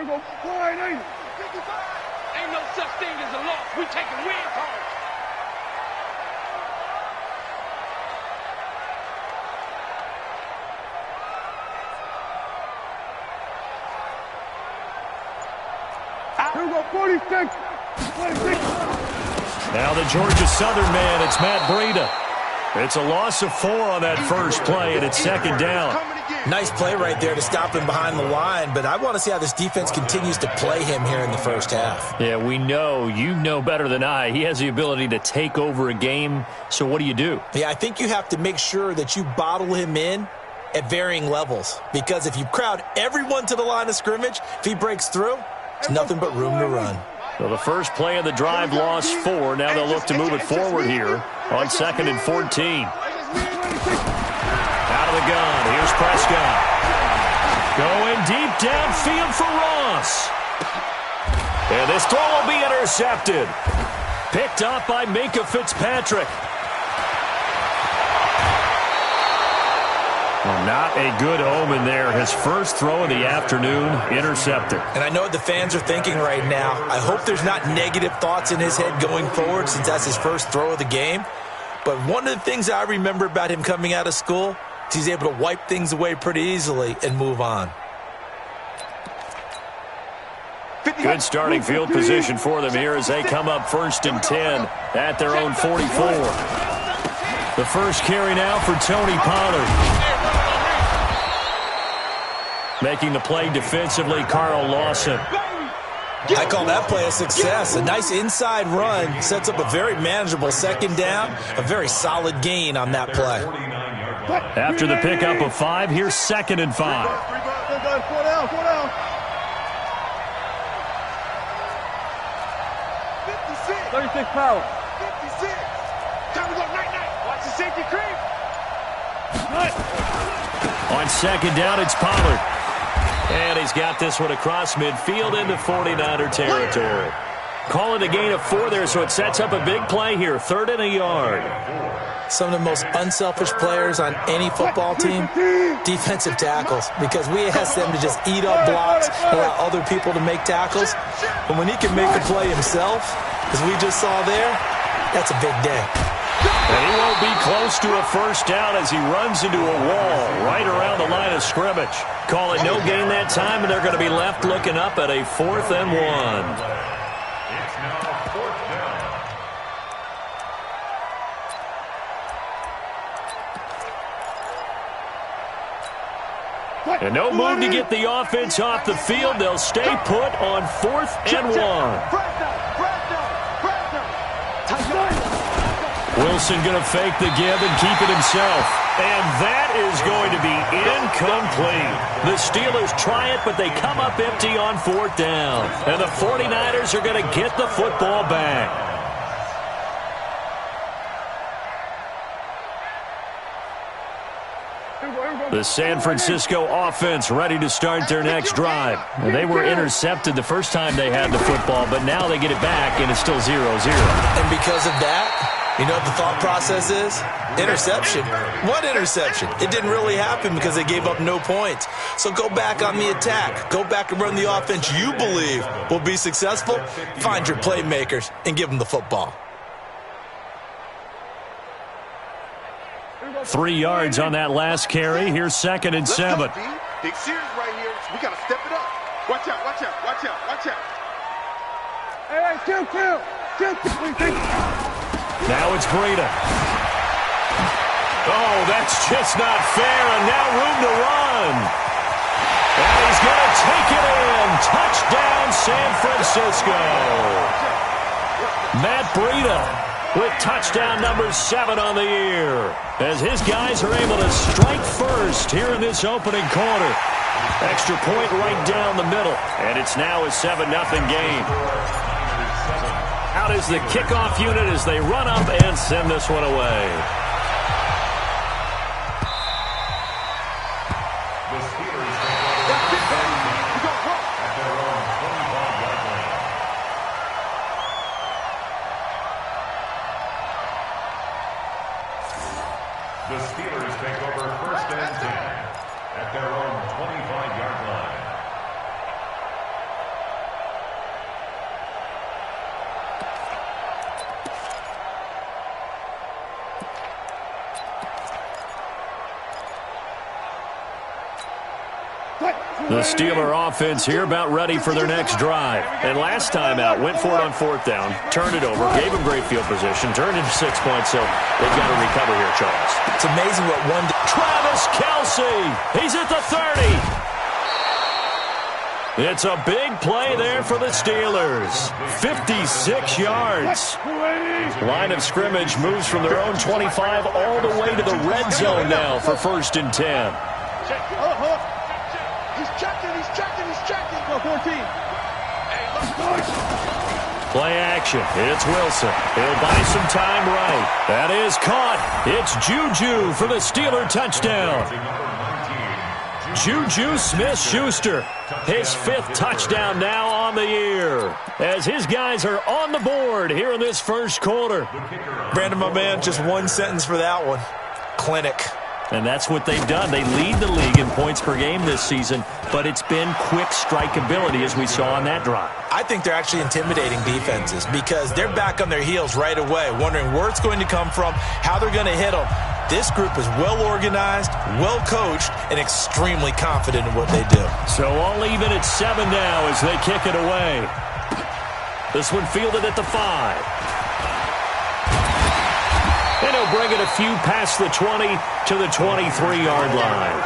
we go. Flying 80. 55. Ain't no such thing as a loss. We taking win calls. Here we go. 46. 26. Now the Georgia Southern man, it's Matt Breida. It's a loss of 4 on that first play, and it's second down. Nice play right there to stop him behind the line, but I want to see how this defense continues to play him here in the first half. Yeah, we know. You know better than I. He has the ability to take over a game, so what do you do? Yeah, I think you have to make sure that you bottle him in at varying levels, because if you crowd everyone to the line of scrimmage, if he breaks through, it's nothing but room to run. Well, the first play of the drive lost 4. Now they'll look to move it forward here on 2nd and 14. Out of the gun, here's Prescott. Going deep downfield for Ross. And this throw will be intercepted. Picked up by Minkah Fitzpatrick. Well, not a good omen there. His first throw of the afternoon, intercepted. And I know what the fans are thinking right now. I hope there's not negative thoughts in his head going forward since that's his first throw of the game. But one of the things I remember about him coming out of school is he's able to wipe things away pretty easily and move on. Good starting field position for them here as they come up 1st and 10 at their own 44. The first carry now for Tony Pollard. Making the play defensively, Carl Lawson. I call that play a success. A nice inside run sets up a very manageable second down, a very solid gain on that play. After the pickup of 5, here's 2nd and 5. 36 power. 56. Time to go night-night. Watch the safety creep. On 2nd down, it's Pollard. And he's got this one across midfield into 49er territory. Call it a gain of 4 there, so it sets up a big play here. 3rd and a yard. Some of the most unselfish players on any football team, defensive tackles, because we ask them to just eat up blocks, allow other people to make tackles. But when he can make a play himself, as we just saw there, that's a big day. And he won't be close to a first down as he runs into a wall right around the line of scrimmage. Call it no gain that time, and they're going to be left looking up at a 4th and 1. And no move to get the offense off the field. They'll stay put on 4th and 1. Wilson going to fake the give and keep it himself. And that is going to be incomplete. The Steelers try it, but they come up empty on 4th down. And the 49ers are going to get the football back. The San Francisco offense ready to start their next drive. They were intercepted the first time they had the football, but now they get it back, and it's still 0-0. And because of that, you know what the thought process is? Interception. What interception? It didn't really happen because they gave up no points. So go back on the attack. Go back and run the offense you believe will be successful. Find your playmakers and give them the football. 3 yards on that last carry. Here's 2nd and 7. Big series right here. We got to step it up. Watch out, watch out, watch out, watch out. Hey, chill. Now it's Breida. Oh, that's just not fair, and now room to run. And he's going to take it in. Touchdown, San Francisco. Matt Breida with touchdown number 7 on the year, as his guys are able to strike first here in this opening quarter. Extra point right down the middle, and it's now a 7-0 game. Out is the kickoff unit as they run up and send this one away. The Steelers take over 1st and 10 at their own 25-yard line. The Steeler offense here about ready for their next drive. And last time out, went for it on 4th down, turned it over, gave them great field position, turned into 6 points, so they've got to recover here, Charles. It's amazing what one... Travis Kelce, he's at the 30. It's a big play there for the Steelers. 56 yards. Line of scrimmage moves from their own 25 all the way to the red zone now for 1st and 10. He's checking. Go 14. Play action. It's Wilson. He'll buy some time right. That is caught. It's Juju for the Steeler touchdown. Juju Smith-Schuster, his 5th touchdown now on the year, as his guys are on the board here in this first quarter. Brandon, my man, just one sentence for that one. Clinic. And that's what they've done. They lead the league in points per game this season, but it's been quick strike ability as we saw on that drive. I think they're actually intimidating defenses because they're back on their heels right away, wondering where it's going to come from, how they're going to hit them. This group is well organized, well coached, and extremely confident in what they do. So all even at 7 now as they kick it away. This one fielded at the 5. And he'll bring it a few past the 20 to the 23-yard line.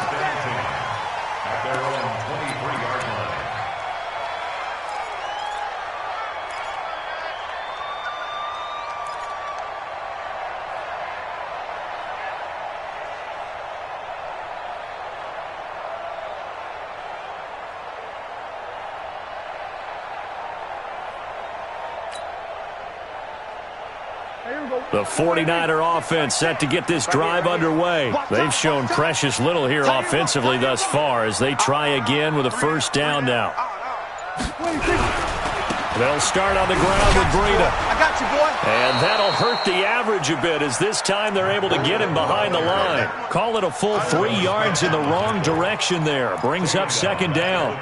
The 49er offense set to get this drive underway. They've shown precious little here offensively thus far as they try again with a 1st down now. They'll start on the ground with Breida. I got you, boy. And that'll hurt the average a bit as this time they're able to get him behind the line. Call it a full 3 yards in the wrong direction there. Brings up 2nd down.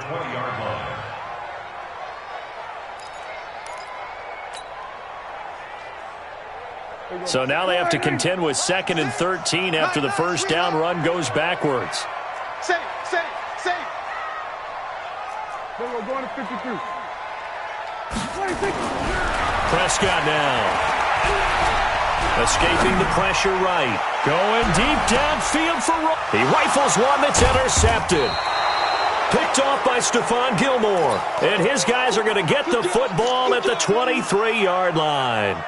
So now they have to contend with 2nd and 13 after the 1st down run goes backwards. Safe. We're going to 52. Prescott now. Escaping the pressure right. Going deep downfield for... He rifles one that's intercepted. Picked off by Stephon Gilmore. And his guys are going to get the football at the 23-yard line.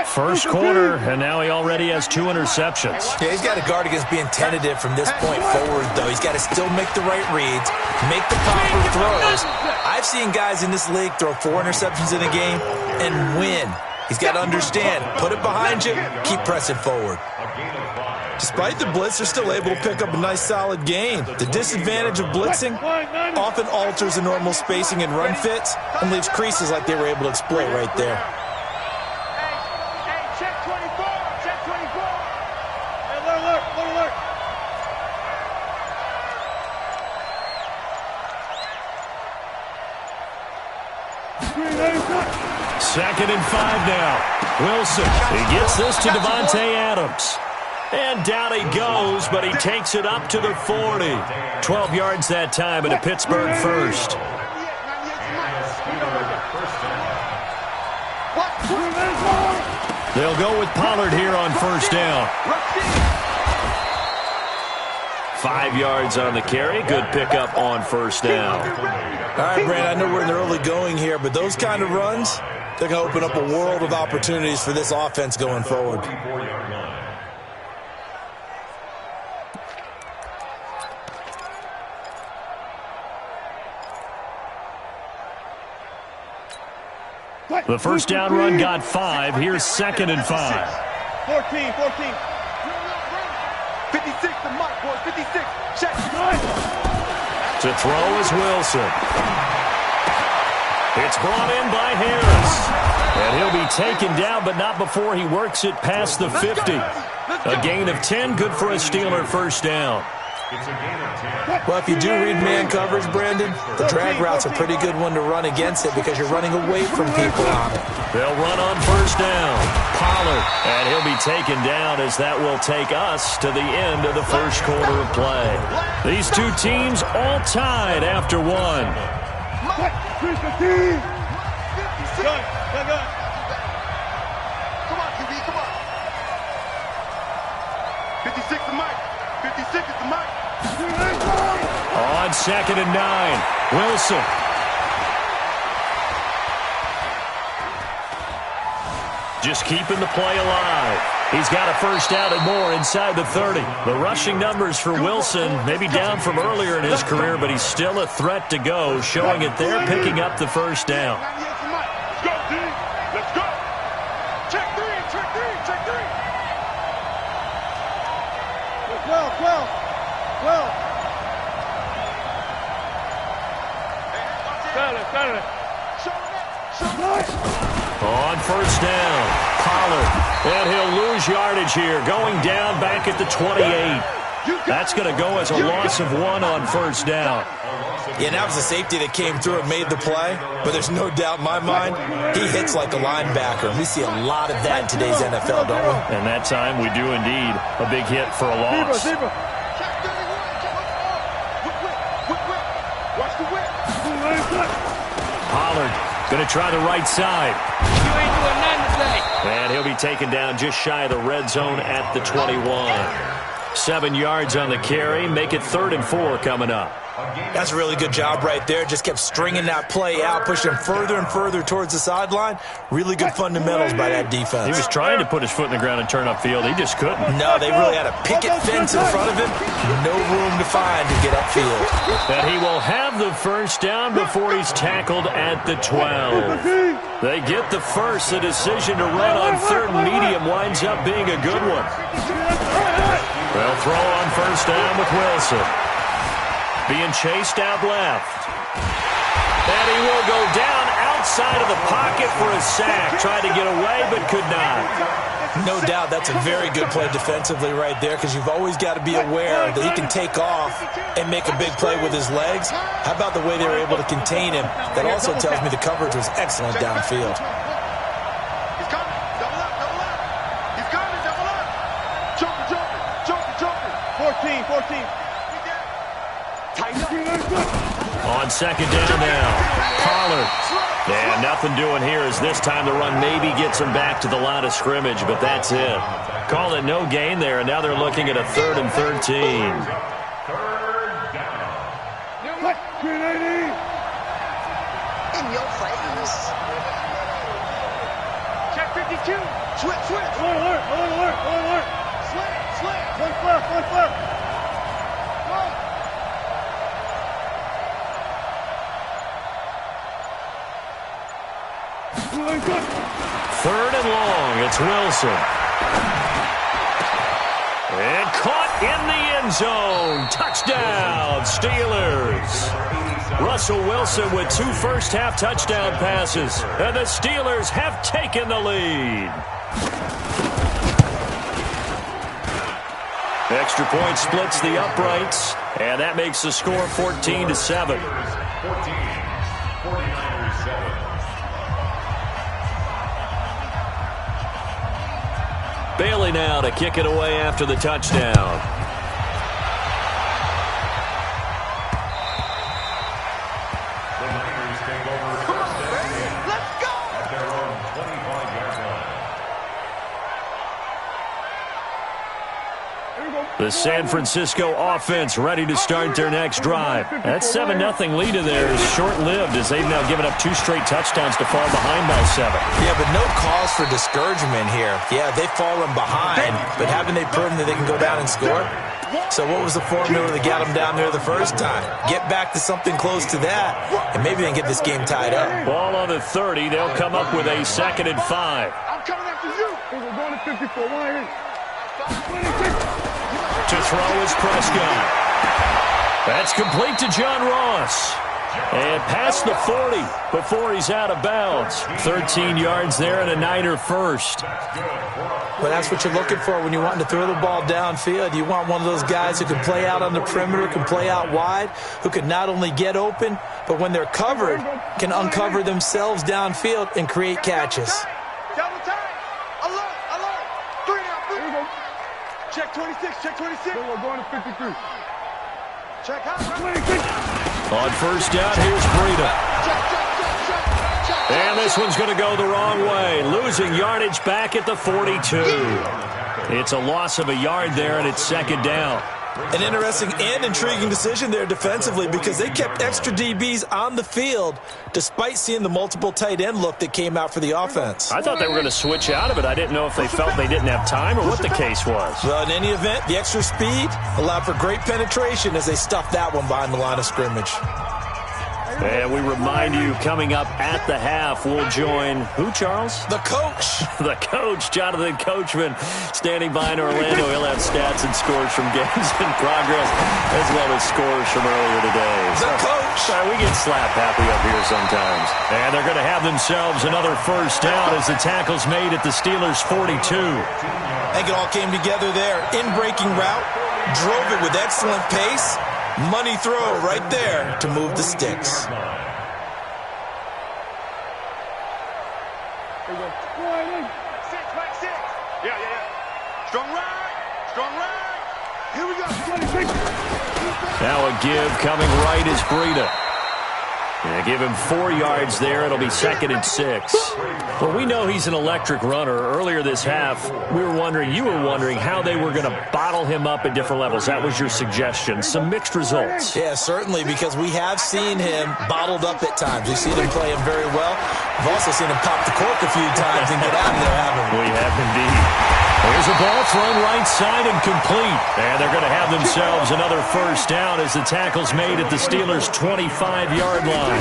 First quarter, and now he already has 2 interceptions. Yeah, he's got to guard against being tentative from this point forward, though. He's got to still make the right reads, make the proper throws. I've seen guys in this league throw 4 interceptions in a game and win. He's got to understand, put it behind you, keep pressing forward. Despite the blitz, they're still able to pick up a nice, solid gain. The disadvantage of blitzing often alters the normal spacing and run fits and leaves creases like they were able to exploit right there. Second and 5 now. Wilson, he gets this to Devontae Adams. And down he goes, but he takes it up to the 40. 12 yards that time, and a Pittsburgh 1st. They'll go with Pollard here on 1st down. 5 yards on the carry. Good pickup on 1st down. All right, Brandon, I know we're in the early going here, but those kind of runs, they're going to open up a world of opportunities for this offense going forward. The 1st down run got 5. Here's 2nd and 5. 14. 56, the mark, boys. 56. Check. To throw is Wilson. It's brought in by Harris. And he'll be taken down, but not before he works it past the 50. A gain of 10, good for a Steeler 1st down. Well, if you do read man coverage, Brandon, the drag route's a pretty good one to run against it because you're running away from people on it. They'll run on 1st down. Pollard. And he'll be taken down as that will take us to the end of the first quarter of play. These two teams all tied after one. Push the team. Gun. Come on, QB, come on. 56 is Mike. 56 is the Mike. On 2nd and 9, Wilson. Just keeping the play alive. He's got a first down and more inside the 30. The rushing numbers for Wilson, maybe down from earlier in his career, but he's still a threat to go, showing it there, picking up the first down. Let's go, D. Let's go. Check three. 12. Got it. On first down, Pollard. And he'll lose yardage here, going down back at the 28. That's going to go as a loss of 1 on first down. Yeah, and that was a safety that came through and made the play, but there's no doubt in my mind, he hits like a linebacker. We see a lot of that in today's NFL, don't we? And that time we do indeed. A big hit for a loss. Watch the whip. Pollard going to try the right side. You ain't doing nothing today. And he'll be taken down just shy of the red zone at the 21. 7 yards on the carry. Make it 3rd and 4 coming up. That's a really good job right there. Just kept stringing that play out, pushing him further and further towards the sideline. Really good fundamentals by that defense. He was trying to put his foot in the ground and turn upfield. He just couldn't. No, they really had a picket fence in front of him. No room to find to get upfield. And he will have the first down before he's tackled at the 12. They get the first. The decision to run on 3rd and medium winds up being a good one. They'll throw on first down with Wilson. Being chased out left. And he will go down outside of the pocket for a sack. Tried to get away, but could not. No doubt that's a very good play defensively right there, because you've always got to be aware that he can take off and make a big play with his legs. How about the way they were able to contain him? That also tells me the coverage was excellent downfield. He's coming. Double up. He's coming. Double up. Jumping. 14. On 2nd down now, Pollard. And nothing doing here as this time the run maybe gets him back to the line of scrimmage, but that's it. Call it no gain there, and now they're looking at a 3rd and 13. In your face. Check 52. Switch. Alert. Slant. One flip. Third and long, it's Wilson. And caught in the end zone. Touchdown, Steelers. Russell Wilson with 2 first-half touchdown passes. And the Steelers have taken the lead. Extra point splits the uprights. And that makes the score 14-7. Bailey now to kick it away after the touchdown. Let's go. At their own 25-yard line. The San Francisco offense ready to start their next drive. That 7-0 lead of theirs is short-lived as they've now given up 2 straight touchdowns to fall behind by 7. Yeah, but no cause for discouragement here. Yeah, they've fallen behind, but haven't they proven that they can go down and score? So what was the formula that got them down there the first time? Get back to something close to that, and maybe they can get this game tied up. Ball on the 30. They'll come up with a 2nd and 5. I'm coming after you. We're going to 54. 26. To throw is Prescott. That's complete to John Ross. And past the 40 before he's out of bounds. 13 yards there and a Niner first. Well, that's what you're looking for when you're wanting to throw the ball downfield. You want one of those guys who can play out on the perimeter, can play out wide, who can not only get open, but when they're covered, can uncover themselves downfield and create catches. Double time. Alert. Check 26, check 26. We're going to 53. Check high. 26. On first down, here's Breida. And this one's going to go the wrong way. Losing yardage back at the 42. It's a loss of a yard there, and it's second down. An interesting and intriguing decision there defensively because they kept extra DBs on the field despite seeing the multiple tight end look that came out for the offense. I thought they were going to switch out of it. I didn't know if they felt they didn't have time or what the case was. Well, in any event, the extra speed allowed for great penetration as they stuffed that one behind the line of scrimmage. And we remind you, coming up at the half, we'll join who, Charles? The coach. The coach, Jonathan Coachman, standing by in Orlando. He'll have stats and scores from games in progress, as well as scores from earlier today. The coach. We get slap happy up here sometimes. And they're going to have themselves another first down as the tackle's made at the Steelers' 42. I think it all came together there. In-breaking route, drove it with excellent pace. Money throw right there to move the sticks. There you go. Back six. Yeah. Strong right. Here we go. 26. Now a give coming right is Breida. Yeah, give him 4 yards there. It'll be second and 6. Well, we know he's an electric runner. Earlier this half, you were wondering how they were going to bottle him up at different levels. That was your suggestion. Some mixed results. Yeah, certainly, because we have seen him bottled up at times. We've seen him play him very well. We've also seen him pop the cork a few times and get out of there, haven't we? We have indeed. There's a ball thrown right side and complete. And they're going to have themselves another first down as the tackle's made at the Steelers' 25-yard line.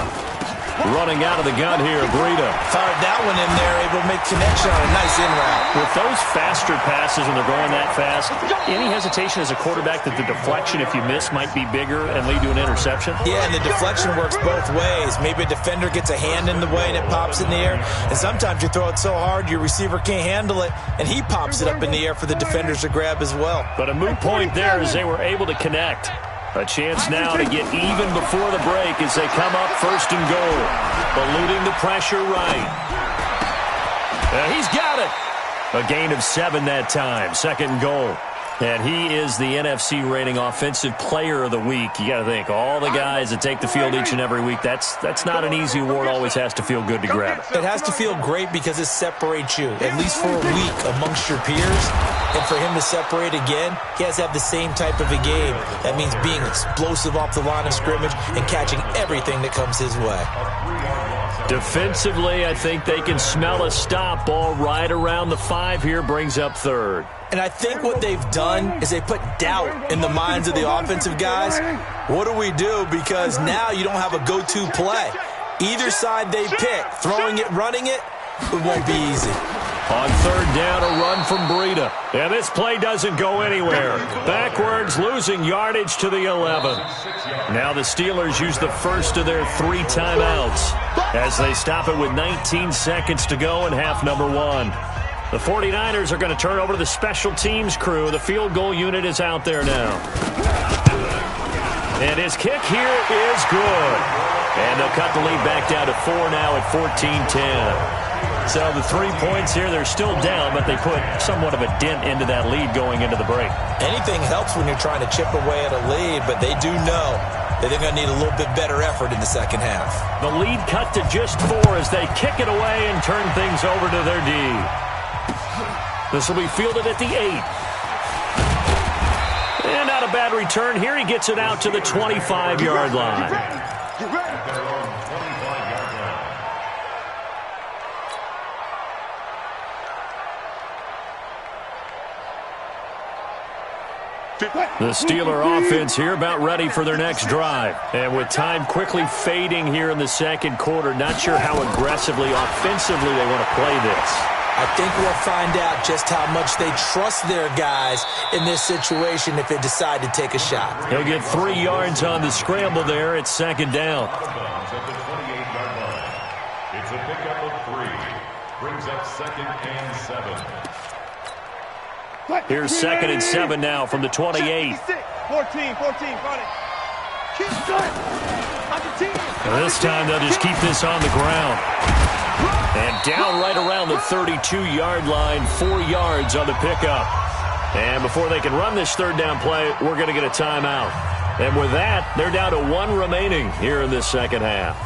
Running out of the gun here, Breida. Fired that one in there, able to make connection on a nice in route. With those faster passes when they're going that fast, any hesitation as a quarterback that the deflection, if you miss, might be bigger and lead to an interception? Yeah, and the deflection works both ways. Maybe a defender gets a hand in the way and it pops in the air. And sometimes you throw it so hard your receiver can't handle it, and he pops it up in the air for the defenders to grab as well. But a moot point there as they were able to connect. A chance now to get even before the break as they come up first and goal. Eluding the pressure right. He's got it. A gain of 7 that time. Second and goal. And he is the NFC rating offensive player of the week. You got to think, all the guys that take the field each and every week, that's not an easy award. Always has to feel good to grab it. It has to feel great because it separates you, at least for a week, amongst your peers. And for him to separate again, he has to have the same type of a game. That means being explosive off the line of scrimmage and catching everything that comes his way. Defensively, I think they can smell a stop. Ball right around the 5 here, brings up third. And I think what they've done is they put doubt in the minds of the offensive guys. What do we do? Because now you don't have a go-to play. Either side they pick, throwing it, running it, it won't be easy. On third down, a run from Breida. And this play doesn't go anywhere. Backwards, losing yardage to the 11. Now the Steelers use the first of their 3 timeouts as they stop it with 19 seconds to go in half number 1. The 49ers are going to turn over to the special teams crew. The field goal unit is out there now. And his kick here is good. And they'll cut the lead back down to 4 now at 14-10. So the 3 points here, they're still down, but they put somewhat of a dent into that lead going into the break. Anything helps when you're trying to chip away at a lead, but they do know that they're going to need a little bit better effort in the second half. The lead cut to just 4 as they kick it away and turn things over to their D. This will be fielded at the 8. And not a bad return here. He gets it out to the 25-yard line. The Steeler offense here about ready for their next drive. And with time quickly fading here in the second quarter, not sure how aggressively, offensively they want to play this. I think we'll find out just how much they trust their guys in this situation if they decide to take a shot. He'll get 3 yards on the scramble there. It's second down. At the 28-yard line. It's a pickup of 3. Brings up second and 7. Here's second and 7 now from the 28. 14, got it. And this time they'll just keep this on the ground. And down right around the 32-yard line, 4 yards on the pickup. And before they can run this third down play, we're going to get a timeout. And with that, they're down to 1 remaining here in this second half.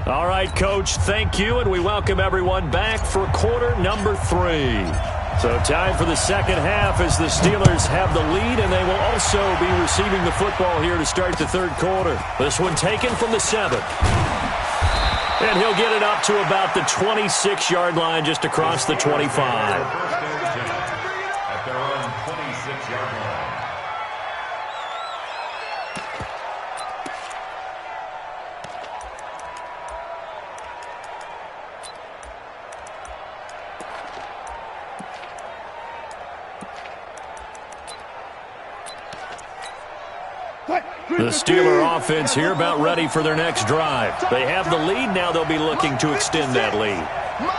All right, Coach, thank you, and we welcome everyone back for quarter number 3. So time for the second half as the Steelers have the lead, and they will also be receiving the football here to start the third quarter. This one taken from the 7. And he'll get it up to about the 26-yard line just across the 25. At their own 26-yard line. The Steeler offense here about ready for their next drive. They have the lead. Now they'll be looking to extend that lead.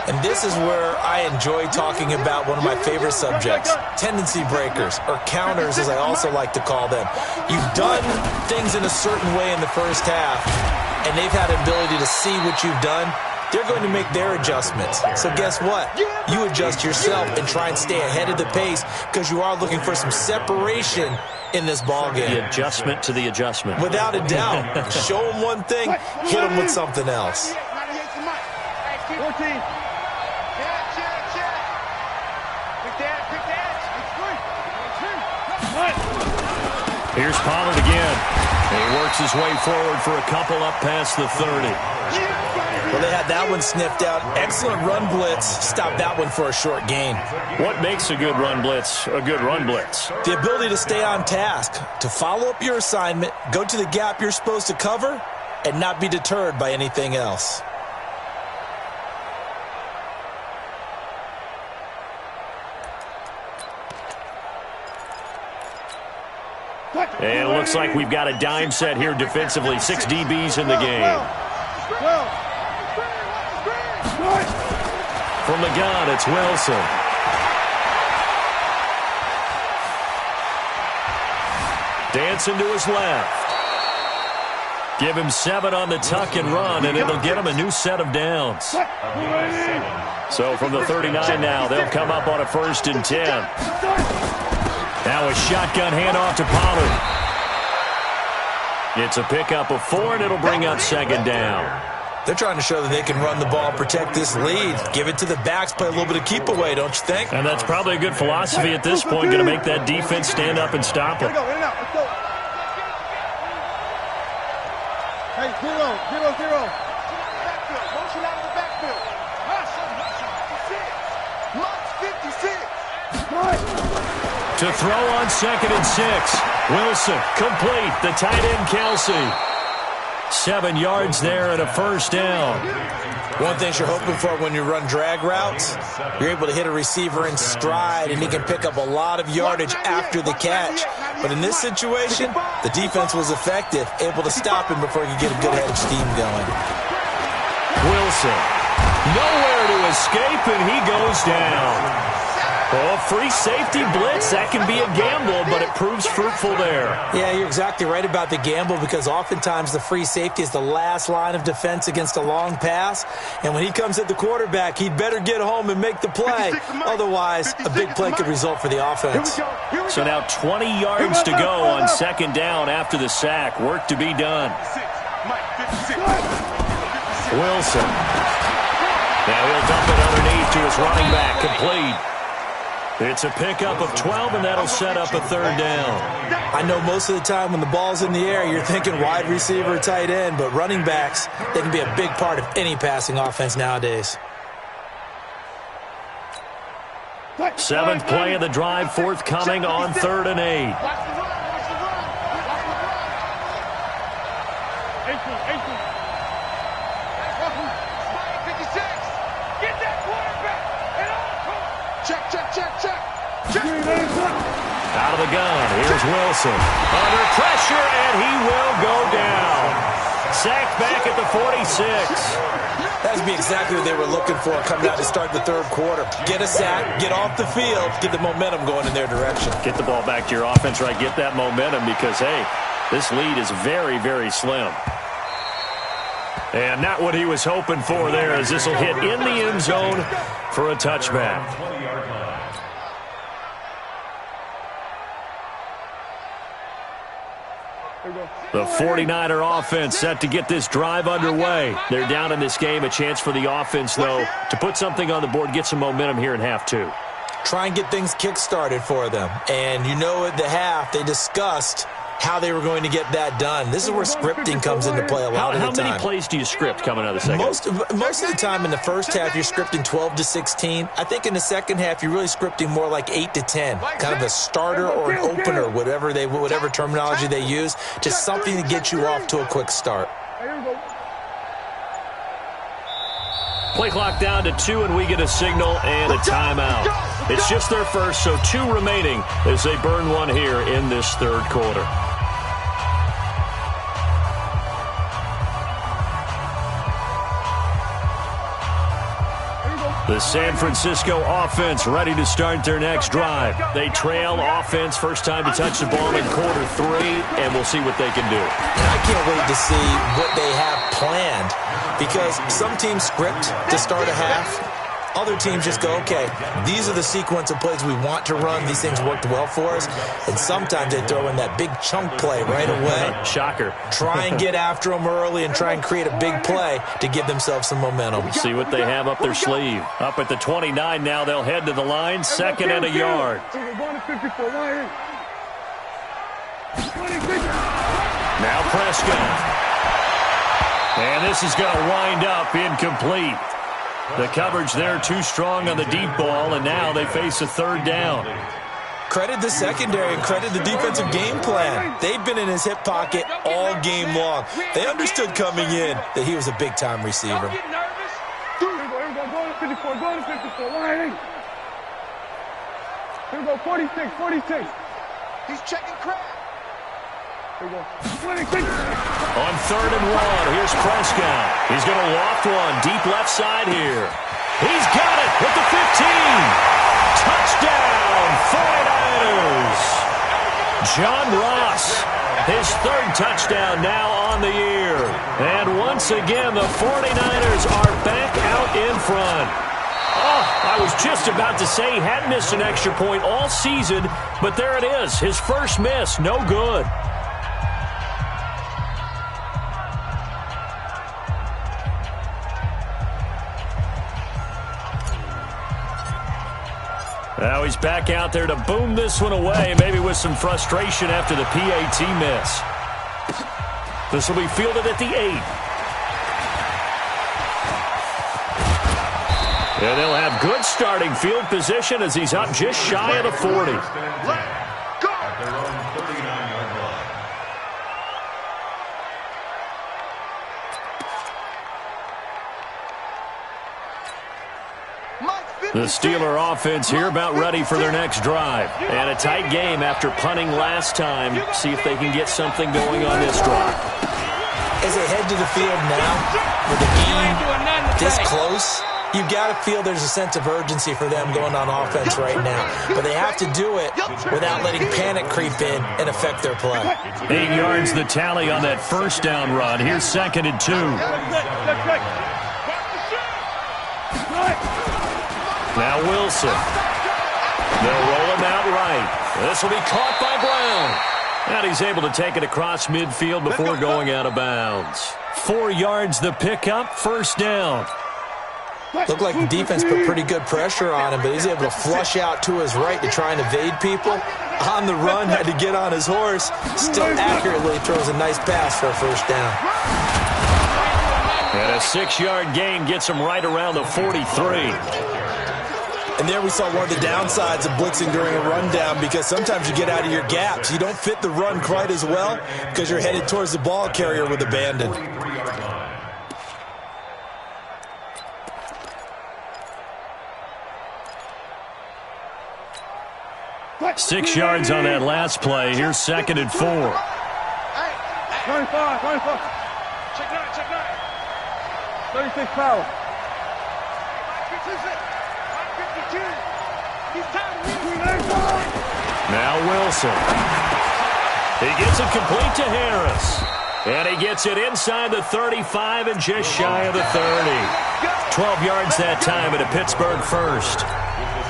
And this is where I enjoy talking about one of my favorite subjects, tendency breakers, or counters as I also like to call them. You've done things in a certain way in the first half, and they've had an ability to see what you've done. They're going to make their adjustments. So guess what? You adjust yourself and try and stay ahead of the pace because you are looking for some separation in this ball game. The adjustment to the adjustment. Without a doubt. Show them one thing, hit them with something else. 14. Here's Pollard again. He works his way forward for a couple up past the 30. Well, they had that one sniffed out. Excellent run blitz. Stopped that one for a short gain. What makes a good run blitz a good run blitz? The ability to stay on task, to follow up your assignment, go to the gap you're supposed to cover, and not be deterred by anything else. And it looks like we've got a dime set here defensively. 6 DBs in the game. From the gun, it's Wilson. Dancing to his left. Give him 7 on the tuck and run, and it'll get him a new set of downs. So from the 39 now, they'll come up on a 1st and 10. Now a shotgun handoff to Pollard. It's a pickup of 4, and it'll bring up 2nd down. They're trying to show that they can run the ball, protect this lead. Give it to the backs, play a little bit of keep away, don't you think? And that's probably a good philosophy at this point, going to make that defense stand up and stop it. Hey, 0-0-0. Motion out of the backfield. March 56. To throw on 2nd and 6. Wilson, complete. The tight end, Kelsey. 7 yards there and a 1st down. One thing you're hoping for when you run drag routes, you're able to hit a receiver in stride, and he can pick up a lot of yardage after the catch. But in this situation, the defense was effective, able to stop him before he could get a good head of steam going. Wilson, nowhere to escape, and he goes down. Oh, free safety blitz, that can be a gamble, but it proves fruitful there. Yeah, you're exactly right about the gamble because oftentimes the free safety is the last line of defense against a long pass. And when he comes at the quarterback, he'd better get home and make the play. Otherwise, a big play could result for the offense. So now 20 yards to go on 2nd down after the sack. Work to be done. Wilson. Now he'll dump it underneath to his running back, complete. It's a pickup of 12, and that'll set up a 3rd down. I know most of the time when the ball's in the air, you're thinking wide receiver, tight end, but running backs, they can be a big part of any passing offense nowadays. 7th play of the drive, forthcoming on 3rd and 8. Out of the gun, here's Wilson. Under pressure, and he will go down. Sacked back at the 46. That would be exactly what they were looking for coming out to start the 3rd quarter. Get a sack, get off the field, get the momentum going in their direction. Get the ball back to your offense, right? Get that momentum because, hey, this lead is very, very slim. And not what he was hoping for there as this will hit in the end zone for a touchback. The 49er offense set to get this drive underway. They're down in this game. A chance for the offense, though, to put something on the board, get some momentum here in half two. Try and get things kick-started for them. And you know at the half, they discussed how they were going to get that done. This is where scripting comes into play a lot of the time. How many plays do you script coming out of the second? Most of the time in the first half, you're scripting 12 to 16. I think in the second half, you're really scripting more like 8 to 10. Kind of a starter or an opener, whatever terminology they use. Just something to get you off to a quick start. Play clock down to 2, and we get a signal and a timeout. It's just their first, so 2 remaining as they burn one here in this third quarter. The San Francisco offense ready to start their next drive. They trail offense, first time to touch the ball in quarter 3, and we'll see what they can do. I can't wait to see what they have planned, because some teams script to start a half. Other teams just go, okay, these are the sequence of plays we want to run. These things worked well for us. And sometimes they throw in that big chunk play right away. Shocker. Try and get after them early and try and create a big play to give themselves some momentum. See what they have up their sleeve. Up at the 29 now, they'll head to the line, 2nd and a yard. Now Prescott. And this is going to wind up incomplete. The coverage there too strong on the deep ball, and now they face a 3rd down. Credit the secondary and credit the defensive game plan. They've been in his hip pocket all game long. They understood coming in that he was a big-time receiver. Here we go, 46. He's checking crap. Here we go. 26. On 3rd and 1, here's Prescott. He's going to loft one deep left side here. He's got it at the 15. Touchdown, 49ers. John Ross, his 3rd touchdown now on the year. And once again, the 49ers are back out in front. Oh, I was just about to say he hadn't missed an extra point all season, but there it is, his first miss, no good. Now he's back out there to boom this one away, maybe with some frustration after the PAT miss. This will be fielded at the 8. And they'll have good starting field position as he's up just shy of the 40. At their own 39-yard line. The Steeler offense here about ready for their next drive. And a tight game after punting last time. See if they can get something going on this drive. As they head to the field now, with the game this close, you've got to feel there's a sense of urgency for them going on offense right now. But they have to do it without letting panic creep in and affect their play. 8 yards the tally on that first down run. Here's 2nd and 2. Now Wilson. They'll roll him out right. This will be caught by Brown. And he's able to take it across midfield before going out of bounds. 4 yards the pickup, first down. Looked like the defense put pretty good pressure on him, but he's able to flush out to his right to try and evade people. On the run, had to get on his horse. Still accurately throws a nice pass for a first down. And a 6-yard gain gets him right around the 43. And there we saw one of the downsides of blitzing during a rundown, because sometimes you get out of your gaps. You don't fit the run quite as well because you're headed towards the ball carrier with abandon. 6 yards on that last play. Here's 2nd and 4. 25. Check 9. 36 power. Now Wilson. He gets it complete to Harris. And he gets it inside the 35 and just shy of the 30. 12 yards that time at a Pittsburgh first.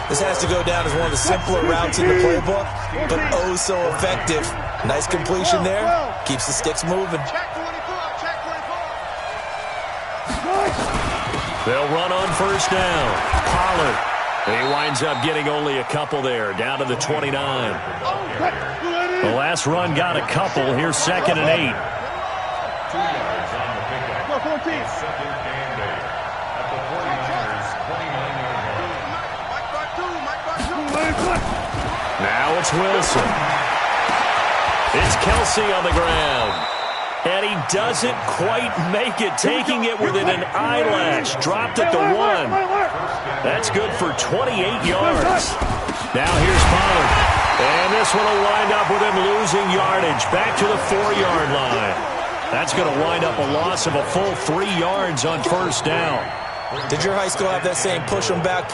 This has to go down as one of the simpler routes in the playbook, but oh so effective Nice completion there. Keeps the sticks moving. Check 24, check 24. They'll run on first down. Pollard. He winds up getting only a couple there, down to the 29. The last run got a couple. Here's 2nd and 8. 2 yards on the pickup. 14. Second and 8 at the 49ers' 29-yard line. Now it's Wilson. It's Kelsey on the ground. And he doesn't quite make it, taking it within an eyelash. Dropped at the 1. That's good for 28 yards. Now here's Pollard. And this one will wind up with him losing yardage. Back to the 4-yard line. That's going to wind up a loss of a full 3 yards on first down. Did your high school have that same push them back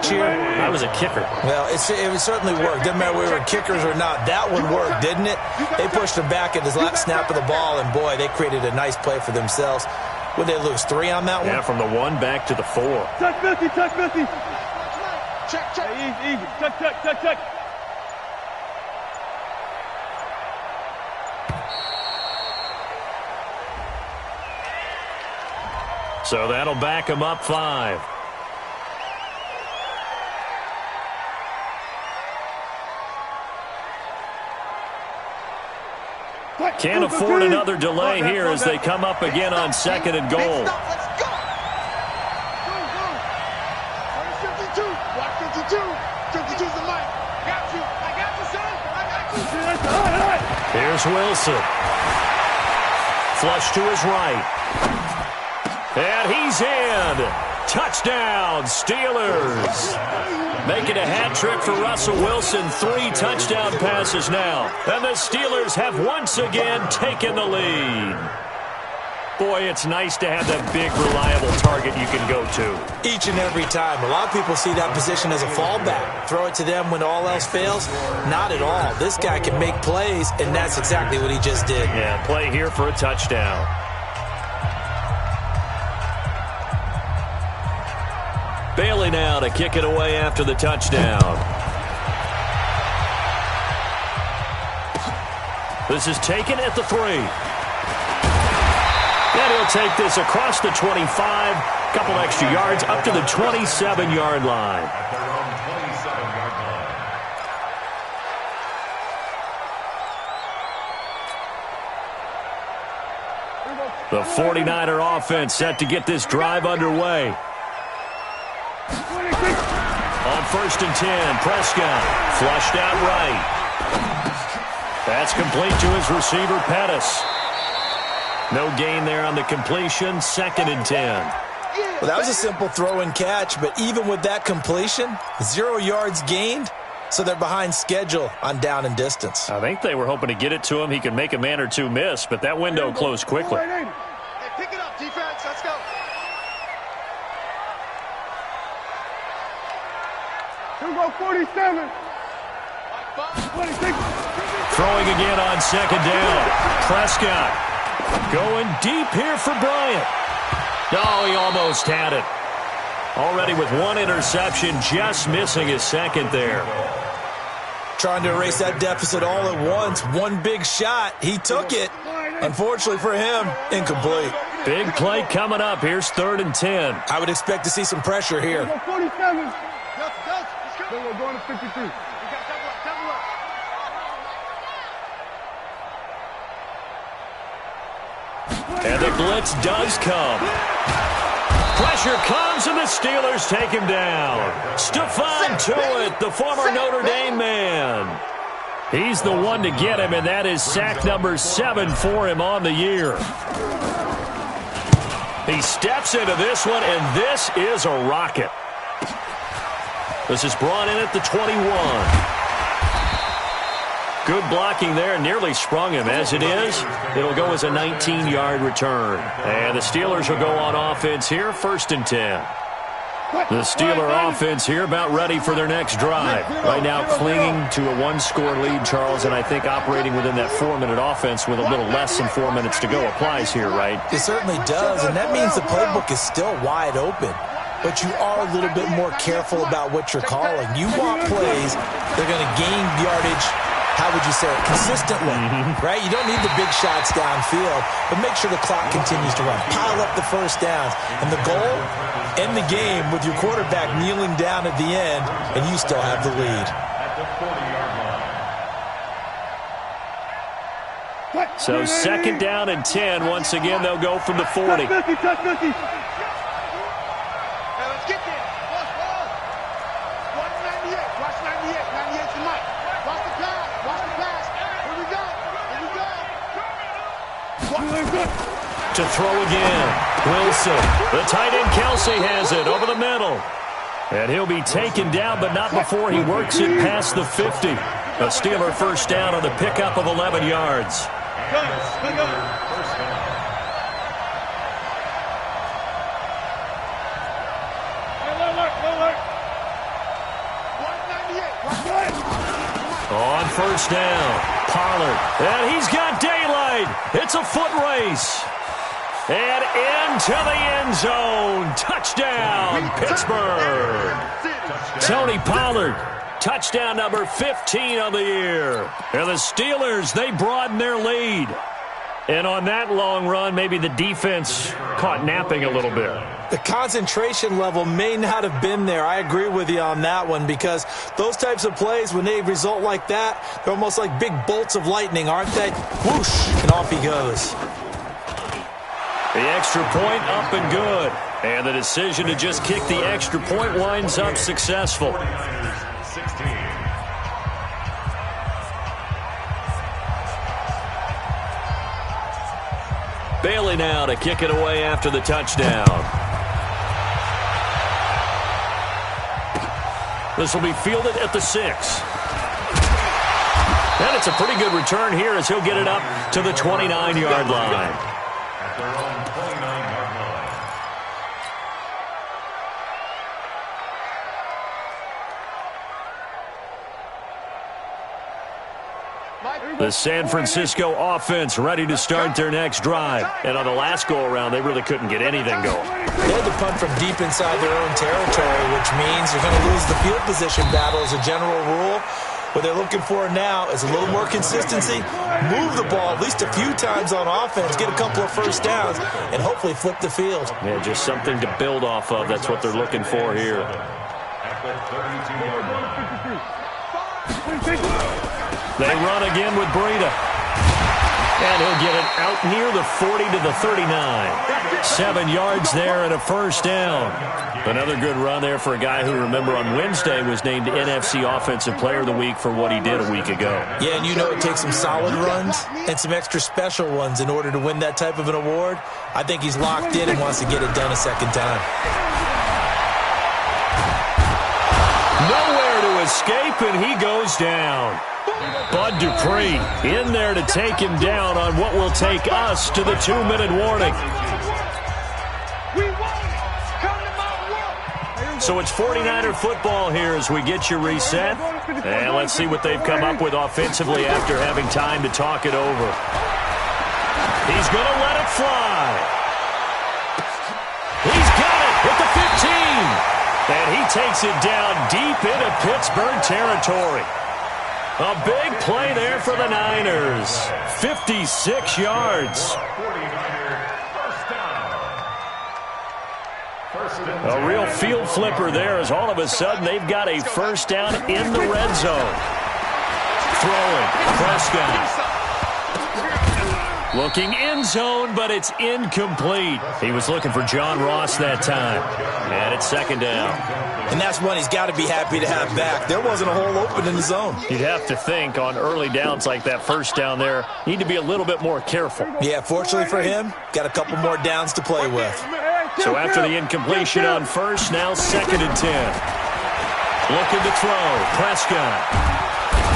cheer? I was a kicker. Well, it certainly worked. Didn't matter whether we were kickers or not. That one worked, didn't it? They pushed him back at his last snap of the ball, and boy, they created a nice play for themselves. Would they lose 3 on that one? Yeah, from the 1 back to the 4. Check 50, check 50. Check. Easy. Check. So that'll back him up 5. Can't afford another delay here as they come up again on 2nd and goal. Let's go. Go. 52. Watch 52. 52's the mic. I got you, son. I got you. Here's Wilson. Flush to his right. And he's in. Touchdown, Steelers. Making a hat trick for Russell Wilson. 3 touchdown passes now. And the Steelers have once again taken the lead. Boy, it's nice to have that big, reliable target you can go to. Each and every time. A lot of people see that position as a fallback. Throw it to them when all else fails. Not at all. This guy can make plays, and that's exactly what he just did. Yeah, play here for a touchdown. Bailey now to kick it away after the touchdown. This is taken at the 3. And he'll take this across the 25. Couple extra yards up to the 27-yard line. At their own 27-yard line. The 49er offense set to get this drive underway. On 1st and 10, Prescott flushed out right. That's complete to his receiver, Pettis. No gain there on the completion, 2nd and 10. Well, that was a simple throw and catch, but even with that completion, 0 yards gained, so they're behind schedule on down and distance. I think they were hoping to get it to him. He could make a man or two miss, but that window closed quickly. Hey, pick it up, defense. Let's go. Here we go, 47. 26. Throwing again on 2nd down. Prescott going deep here for Bryant. Oh, he almost had it. Already with 1 interception, just missing his 2nd there. Trying to erase that deficit all at once. One big shot. He took it. Unfortunately for him, incomplete. Big play coming up. Here's 3rd and 10. I would expect to see some pressure here. Go 47. Let's go. We're going to 53. We got double up. And the blitz does come. Pressure comes, and the Steelers take him down. Stephon Tuitt, the former Notre Dame man. He's the one to get him, and that is sack number 7 for him on the year. He steps into this one, and this is a rocket. This is brought in at the 21. Good blocking there, nearly sprung him. As it is, it'll go as a 19-yard return. And the Steelers will go on offense here, 1st and 10. The Steeler offense here about ready for their next drive. Right now clinging to a 1-score lead, Charles, and I think operating within that 4-minute offense with a little less than 4 minutes to go applies here, right? It certainly does, and that means the playbook is still wide open. But you are a little bit more careful about what you're calling. You want plays that are going to gain yardage how would you say it, consistently, right? You don't need the big shots downfield, but make sure the clock continues to run. Pile up the first downs. And the goal, end the game with your quarterback kneeling down at the end, and you still have the lead. At the 40-yard line. So second down and 10. Once again, they'll go from the 40. Touch 50, touch 50. Let's get there. Watch 98. Watch 98. 98's the mic. Watch the pass. Watch the pass. Here we go. Here we go. To throw again. Wilson. The tight end Kelsey has it over the middle. And he'll be taken down, but not before he works it past the 50. A Steeler first down on the pickup of 11 yards. On first down, Pollard, and he's got daylight. It's a foot race. And into the end zone. Touchdown, Pittsburgh. Tony Pollard, touchdown number 15 on the year. And the Steelers, they broaden their lead. And on that long run, maybe the defense caught napping a little bit. The concentration level may not have been there. I agree with you on that one, because those types of plays, when they result like that, they're almost like big bolts of lightning, aren't they? Whoosh, and off he goes. The extra point up and good. And the decision to just kick the extra point winds up successful. 16. Bailey now to kick it away after the touchdown. This will be fielded at the 6. And it's a pretty good return here as he'll get it up to the 29-yard line. At their own 29-yard line. The San Francisco offense ready to start their next drive. And on the last go-around, they really couldn't get anything going. They had to punt from deep inside their own territory, which means you're going to lose the field position battle as a general rule. What they're looking for now is a little more consistency, move the ball at least a few times on offense, get a couple of first downs, and hopefully flip the field. Yeah, just something to build off of. That's what they're looking for here. At the 32-yard line. They run again with Breida. And he'll get it out near the 40 to the 39. 7 yards there and a first down. Another good run there for a guy who, remember, on Wednesday was named NFC Offensive Player of the Week for what he did a week ago. Yeah, and you know it takes some solid runs and some extra special ones in order to win that type of an award. I think he's locked in and wants to get it done a second time. Nowhere to escape, and he goes down. Bud Dupree in there to take him down on what will take us to the 2-minute warning. So it's 49er football here as we get you reset. And let's see what they've come up with offensively after having time to talk it over. He's going to let it fly. He's got it at the 15. And he takes it down deep into Pittsburgh territory. A big play there for the Niners. 56 yards. A real field flipper there as all of a sudden they've got a first down in the red zone. Throwing. Prescott. Looking end zone, but it's incomplete. He was looking for John Ross that time. And it's second down. And that's one he's got to be happy to have back. There wasn't a hole open in the zone. You'd have to think on early downs like that first down there, need to be a little bit more careful. Yeah, fortunately for him, got a couple more downs to play with. So after the incompletion on first, now second and 10. Looking to throw. Prescott.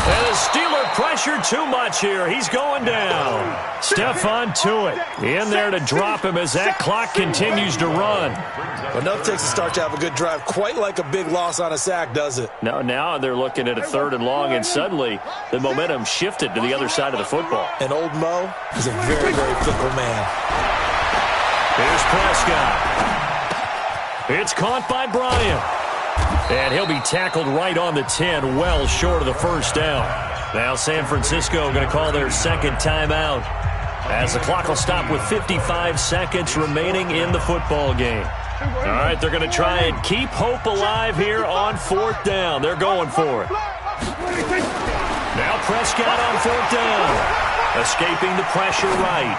And the Steeler pressure too much here. He's going down. Stephon Tuitt in there to drop him as that clock continues to run. Well, enough takes a start to have a good drive. Quite like a big loss on a sack, does it? Now they're looking at a 3rd and long, and suddenly the momentum shifted to the other side of the football. And old Mo is a very, very fickle man. Here's Prescott. It's caught by Bryant. And he'll be tackled right on the 10, well short of the first down. Now San Francisco going to call their second timeout as the clock will stop with 55 seconds remaining in the football game. All right, they're going to try and keep hope alive here on fourth down. They're going for it. Now Prescott on fourth down, escaping the pressure right.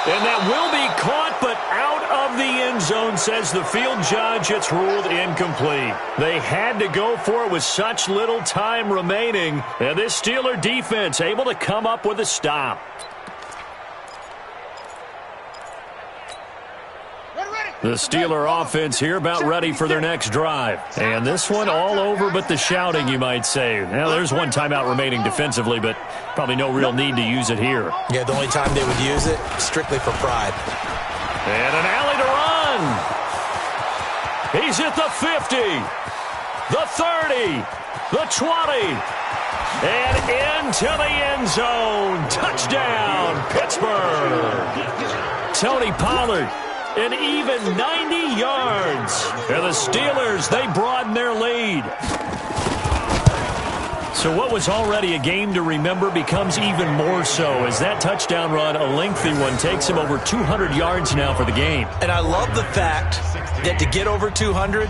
And that will be caught, but out of the end zone, says the field judge. It's ruled incomplete. They had to go for it with such little time remaining. And this Steeler defense able to come up with a stop. The Steeler offense here about ready for their next drive. And this one all over but the shouting, you might say. Now, there's one timeout remaining defensively, but probably no real need to use it here. Yeah, the only time they would use it, strictly for pride. And an alley to run. He's at the 50, the 30, the 20, and into the end zone. Touchdown, Pittsburgh. Tony Pollard. An even 90 yards. And the Steelers, they broaden their lead. So what was already a game to remember becomes even more so as that touchdown run, a lengthy one, takes him over 200 yards now for the game. And I love the fact that to get over 200,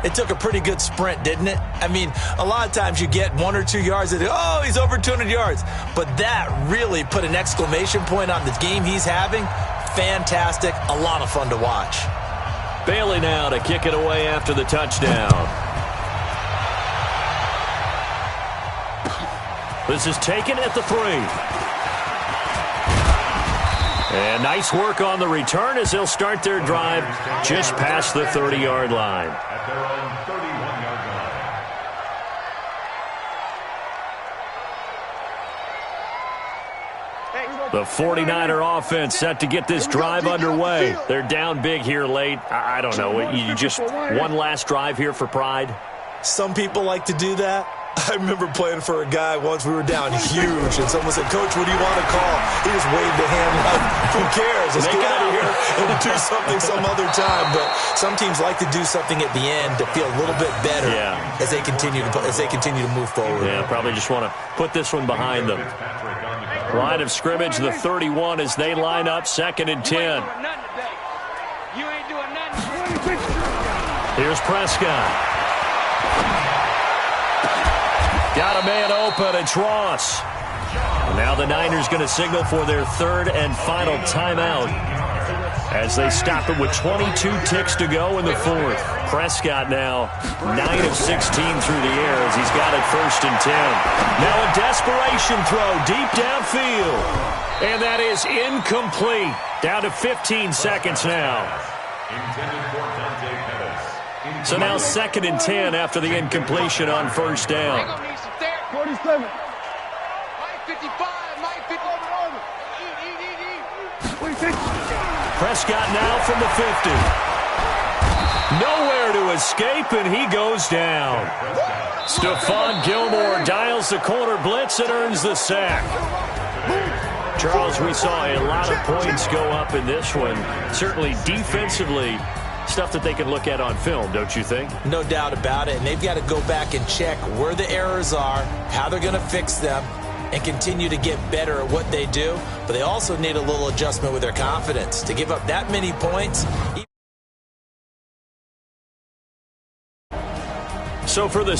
it took a pretty good sprint, didn't it? I mean, a lot of times you get 1 or 2 yards and, oh, he's over 200 yards. But that really put an exclamation point on the game he's having. Fantastic. A lot of fun to watch. Bailey now to kick it away after the touchdown. This is taken at the 3. And nice work on the return as they'll start their drive just past the 30-yard line. At their own 31-yard line. The 49er offense set to get this drive underway. They're down big here late. I don't know. You just one last drive here for pride? Some people like to do that. I remember playing for a guy once. We were down huge, and someone said, "Coach, what do you want to call?" He just waved a hand like, "Who cares? Let's get out of here and do something some other time." But some teams like to do something at the end to feel a little bit better as they continue to move forward. Yeah, probably just want to put this one behind them. Line of scrimmage, the 31 as they line up, 2nd and 10. Here's Prescott. Got a man open. It's Ross. Now the Niners going to signal for their 3rd and final timeout as they stop it with 22 ticks to go in the 4th. Prescott now 9 of 16 through the air as he's got it 1st and 10. Now a desperation throw deep downfield. And that is incomplete. Down to 15 seconds now. So now 2nd and 10 after the incompletion on 1st down. 47. Prescott now from the 50. Nowhere to escape, and he goes down. Stephon Gilmore dials the corner blitz and earns the sack. Charles, we saw a lot of points go up in this one. Certainly defensively, stuff that they can look at on film, don't you think? No doubt about it. And they've got to go back and check where the errors are, how they're going to fix them, and continue to get better at what they do. But they also need a little adjustment with their confidence. To give up that many points. So for the